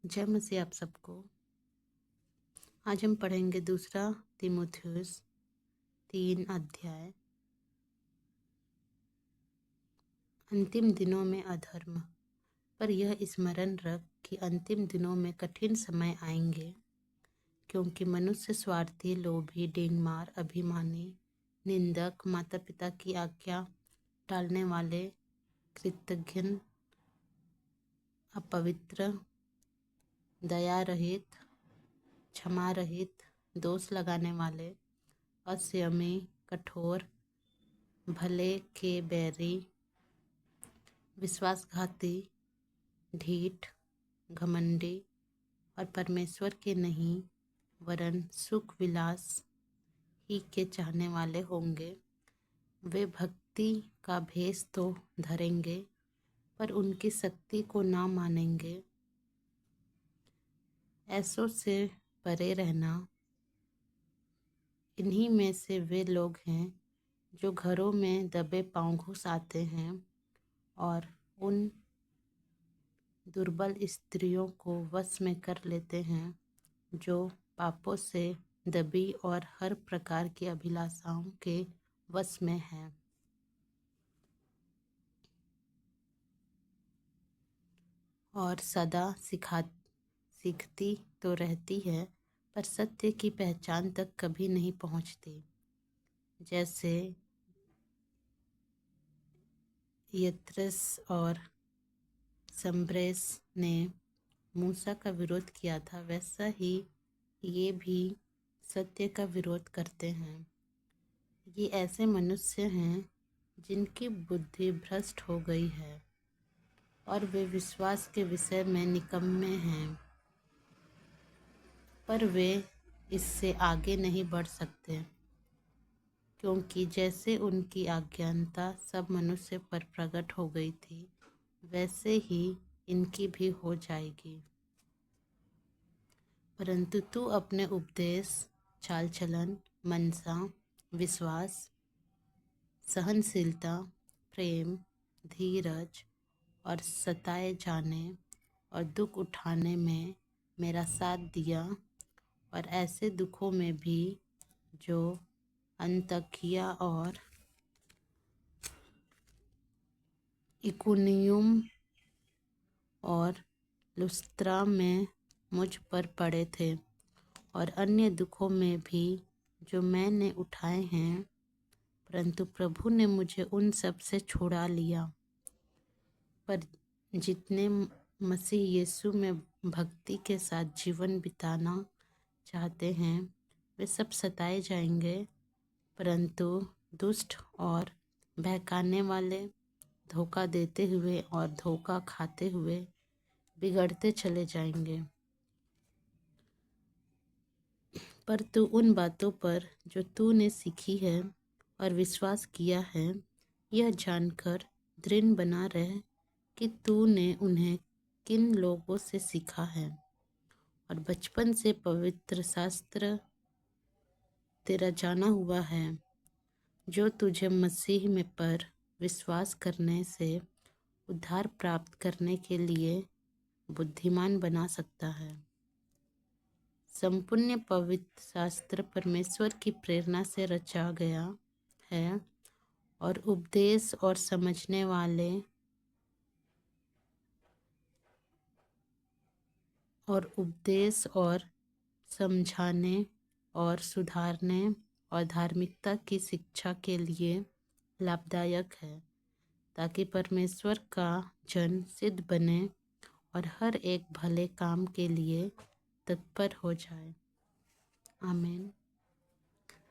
जय मसीह आप सबको। आज हम पढ़ेंगे दूसरा तीमुथियुस 3 अध्याय। अंतिम दिनों में अधर्म। पर यह स्मरण रख कि अंतिम दिनों में कठिन समय आएंगे, क्योंकि मनुष्य स्वार्थी, लोभी, डींगमार, अभिमानी, निंदक, माता पिता की आज्ञा टालने वाले, कृतघ्न, अपवित्र, दया रहित, क्षमा रहित, दोष लगाने वाले, असंयमी, कठोर, भले के बैरी, विश्वासघाती, ढीठ, घमंडी और परमेश्वर के नहीं वरन सुख विलास ही के चाहने वाले होंगे। वे भक्ति का भेष तो धरेंगे, पर उनकी शक्ति को ना मानेंगे। ऐसों से परे रहना। इन्हीं में से वे लोग हैं जो घरों में दबे पांव घुस आते हैं और उन दुर्बल स्त्रियों को वश में कर लेते हैं, जो पापों से दबी और हर प्रकार की अभिलाषाओं के वश में हैं। और सदा सीखती तो रहती है, पर सत्य की पहचान तक कभी नहीं पहुंचती। जैसे यत्रस और सम्ब्रेस ने मूसा का विरोध किया था, वैसा ही ये भी सत्य का विरोध करते हैं। ये ऐसे मनुष्य हैं जिनकी बुद्धि भ्रष्ट हो गई है और वे विश्वास के विषय में निकम्मे हैं, पर वे इससे आगे नहीं बढ़ सकते, क्योंकि जैसे उनकी अज्ञानता सब मनुष्य पर प्रकट हो गई थी, वैसे ही इनकी भी हो जाएगी। परंतु तू अपने उपदेश, चाल चलन, मनसा, विश्वास, सहनशीलता, प्रेम, धीरज और सताए जाने और दुख उठाने में मेरा साथ दिया, और ऐसे दुखों में भी जो अंतकिया और इकुनियुम और लुस्त्रा में मुझ पर पड़े थे, और अन्य दुखों में भी जो मैंने उठाए हैं, परंतु प्रभु ने मुझे उन सब से छुड़ा लिया। पर जितने मसीह यीशु में भक्ति के साथ जीवन बिताना चाहते हैं, वे सब सताए जाएंगे, परंतु दुष्ट और बहकाने वाले, धोखा देते हुए और धोखा खाते हुए बिगड़ते चले जाएंगे। पर तू उन बातों पर जो तूने सीखी है और विश्वास किया है, यह जानकर दृढ़ बना रह कि तूने उन्हें किन लोगों से सीखा है, और बचपन से पवित्र शास्त्र तेरा जाना हुआ है, जो तुझे मसीह में पर विश्वास करने से उद्धार प्राप्त करने के लिए बुद्धिमान बना सकता है। संपूर्ण पवित्र शास्त्र परमेश्वर की प्रेरणा से रचा गया है और उपदेश और समझाने और सुधारने और धार्मिकता की शिक्षा के लिए लाभदायक है, ताकि परमेश्वर का जन सिद्ध बने और हर एक भले काम के लिए तत्पर हो जाए। आमीन।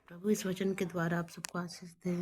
प्रभु इस वचन के द्वारा आप सबको आशीष दे।